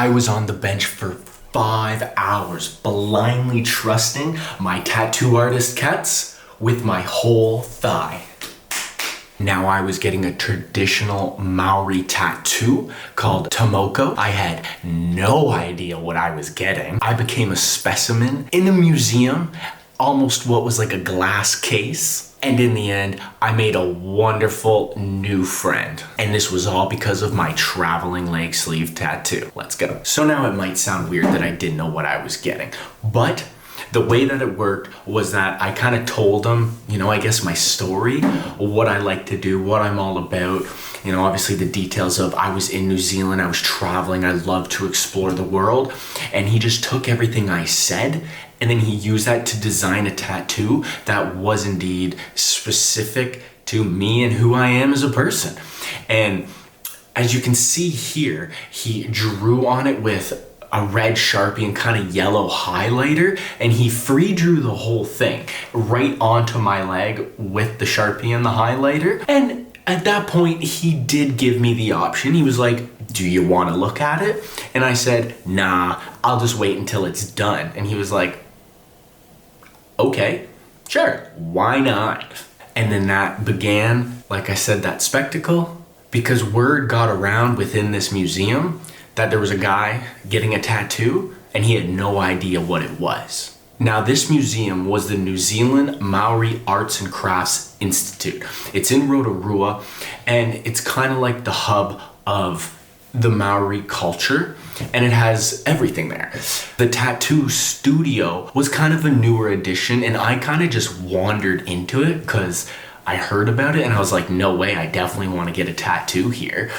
I was on the bench for 5 hours, blindly trusting my tattoo artist Kets with my whole thigh. Now I was getting a traditional Maori tattoo called Moko. I had no idea what I was getting. I became a specimen in a museum, almost what was like a glass case. And in the end, I made a wonderful new friend. And this was all because of my traveling leg sleeve tattoo. Let's go. So now it might sound weird that I didn't know what I was getting, but the way that it worked was that I kind of told them, I guess my story, what I like to do, what I'm all about. Obviously the details of I was in New Zealand, I was traveling, I love to explore the world. And he just took everything I said and then he used that to design a tattoo that was indeed specific to me and who I am as a person. And as you can see here, he drew on it with a red Sharpie and kind of yellow highlighter, and he free drew the whole thing right onto my leg with the Sharpie and the highlighter. And at that point, he did give me the option. He was like, do you want to look at it? And I said, nah, I'll just wait until it's done. And he was like, okay, sure, why not? And then that began, like I said, that spectacle, because word got around within this museum that there was a guy getting a tattoo and he had no idea what it was. Now, this museum was the New Zealand Maori Arts and Crafts Institute. It's in Rotorua, and it's kind of like the hub of the Maori culture, and it has everything there. The tattoo studio was kind of a newer addition, and I kind of just wandered into it because I heard about it and I was like, no way, I definitely want to get a tattoo here.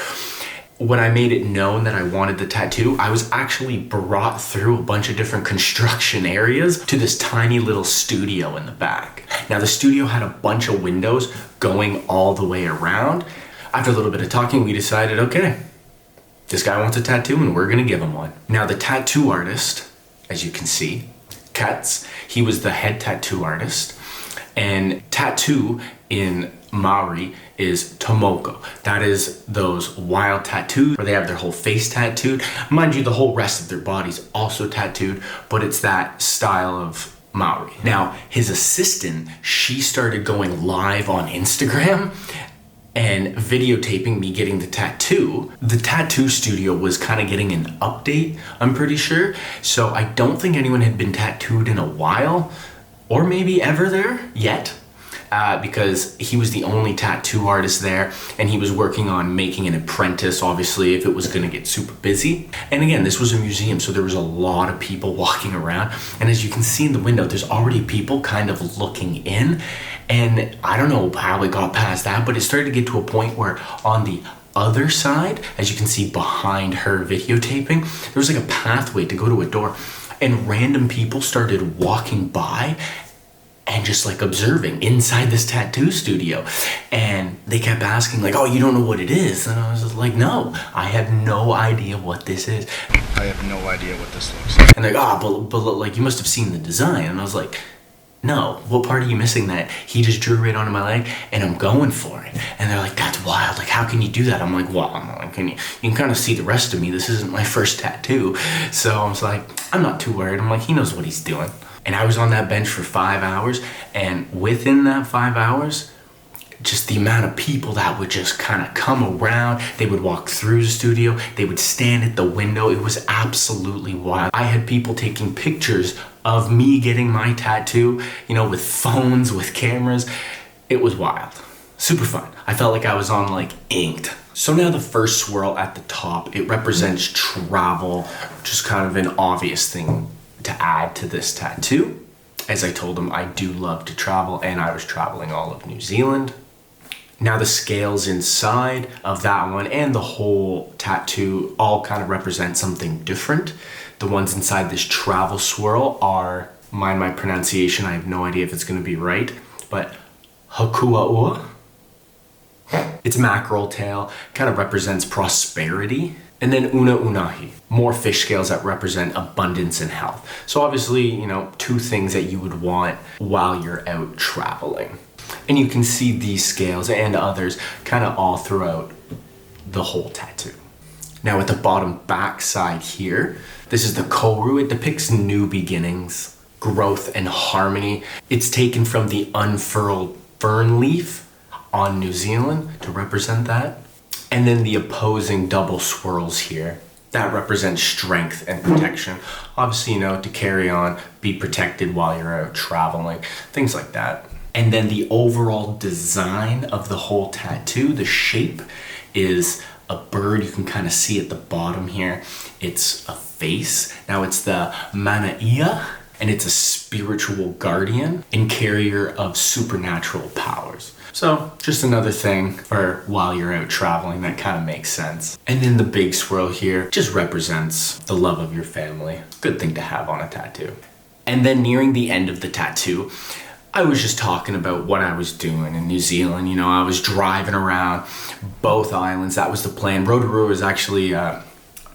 When I made it known that I wanted the tattoo, I was actually brought through a bunch of different construction areas to this tiny little studio in the back. Now the studio had a bunch of windows going all the way around. After a little bit of talking, we decided, okay, this guy wants a tattoo and we're gonna give him one. Now the tattoo artist, as you can see, Kets, he was the head tattoo artist. And tattoo in Maori is tomoko. That is those wild tattoos where they have their whole face tattooed. Mind you, the whole rest of their body's also tattooed, but it's that style of Maori. Now, his assistant, she started going live on Instagram and videotaping me getting the tattoo. The tattoo studio was kind of getting an update, I'm pretty sure. So I don't think anyone had been tattooed in a while, or maybe ever there yet, because he was the only tattoo artist there and he was working on making an apprentice, obviously, if it was gonna get super busy. And again, this was a museum, so there was a lot of people walking around. And as you can see in the window, there's already people kind of looking in. And I don't know how it got past that, but it started to get to a point where on the other side, as you can see behind her videotaping, there was like a pathway to go to a door. And random people started walking by and just like observing inside this tattoo studio. And they kept asking like, oh, you don't know what it is? And I was just like, no, I have no idea what this is. I have no idea what this looks like. And they're like, but like, you must have seen the design. And I was like, no, what part are you missing that he just drew right onto my leg and I'm going for it? And they're like, that's wild. Like, how can you do that? I'm like, well, you can kind of see the rest of me. This isn't my first tattoo. So I was like, I'm not too worried. I'm like, he knows what he's doing. And I was on that bench for 5 hours. And within that 5 hours, just the amount of people that would just kind of come around, they would walk through the studio, they would stand at the window. It was absolutely wild. I had people taking pictures of me getting my tattoo, with phones, with cameras. It was wild. Super fun. I felt like I was on like Inked. So now the first swirl at the top, it represents travel, which is kind of an obvious thing to add to this tattoo. As I told him, I do love to travel, and I was traveling all of New Zealand. Now the scales inside of that one and the whole tattoo all kind of represent something different. The ones inside this travel swirl are, mind my pronunciation, I have no idea if it's going to be right, but hakuaua. Its mackerel tail kind of represents prosperity. And then una unahi, more fish scales that represent abundance and health. So obviously, two things that you would want while you're out traveling. And you can see these scales and others kind of all throughout the whole tattoo. Now at the bottom back side here, this is the koru. It depicts new beginnings, growth, and harmony. It's taken from the unfurled fern leaf on New Zealand to represent that. And then the opposing double swirls here. That represents strength and protection. Obviously, to carry on, be protected while you're out traveling, things like that. And then the overall design of the whole tattoo, the shape, is a bird. You can kind of see at the bottom here. It's a face. Now it's the Manaia, and it's a spiritual guardian and carrier of supernatural powers. So just another thing for while you're out traveling that kind of makes sense. And then the big swirl here just represents the love of your family. Good thing to have on a tattoo. And then nearing the end of the tattoo, I was just talking about what I was doing in New Zealand. I was driving around both islands. That was the plan. Rotorua is actually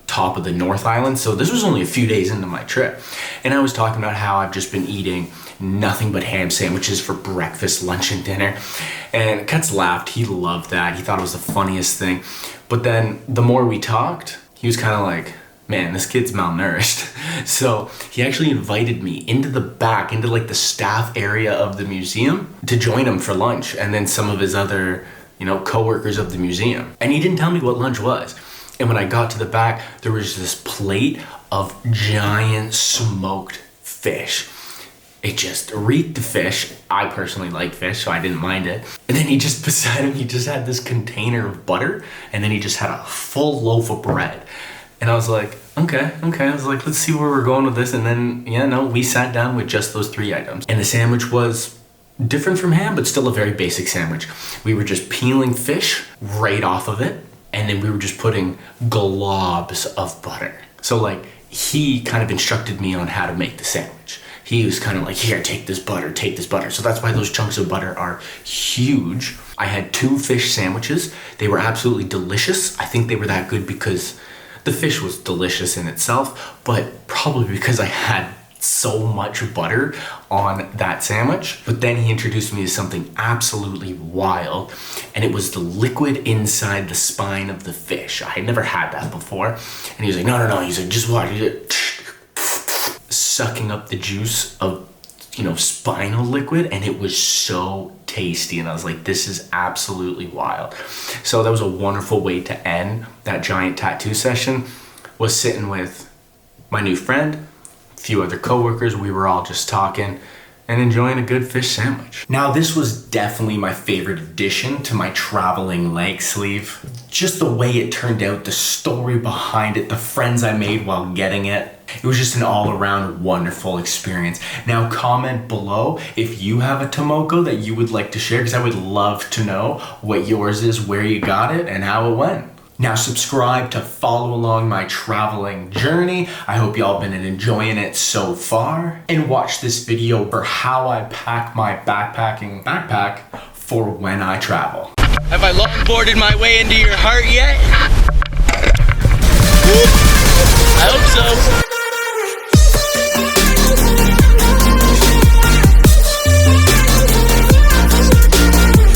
top of the North Island. So this was only a few days into my trip. And I was talking about how I've just been eating nothing but ham sandwiches for breakfast, lunch, and dinner. And Cuts laughed. He loved that. He thought it was the funniest thing. But then the more we talked, he was kind of like, man, this kid's malnourished. So he actually invited me into the back, into like the staff area of the museum to join him for lunch. And then some of his other, co-workers of the museum. And he didn't tell me what lunch was. And when I got to the back, there was this plate of giant smoked fish. It just reeked of fish. I personally like fish, so I didn't mind it. And then beside him, he just had this container of butter, and then he just had a full loaf of bread. And I was like, okay. I was like, let's see where we're going with this. And then, we sat down with just those 3 items. And the sandwich was different from ham, but still a very basic sandwich. We were just peeling fish right off of it, and then we were just putting globs of butter. So he kind of instructed me on how to make the sandwich. He was kind of like, here, take this butter. So that's why those chunks of butter are huge. I had 2 fish sandwiches. They were absolutely delicious. I think they were that good because the fish was delicious in itself, but probably because I had so much butter on that sandwich. But then he introduced me to something absolutely wild, and it was the liquid inside the spine of the fish. I had never had that before. And he was like, no. He's like, just watch it. Sucking up the juice of, spinal liquid, and it was so tasty. And I was like, this is absolutely wild. So that was a wonderful way to end that giant tattoo session, was sitting with my new friend, a few other coworkers. We were all just talking and enjoying a good fish sandwich. Now, this was definitely my favorite addition to my traveling leg sleeve. Just the way it turned out, the story behind it, the friends I made while getting it. It was just an all-around wonderful experience. Now, comment below if you have a Tomoko that you would like to share, because I would love to know what yours is, where you got it, and how it went. Now subscribe to follow along my traveling journey. I hope y'all been enjoying it so far. And watch this video for how I pack my backpack for when I travel. Have I longboarded my way into your heart yet?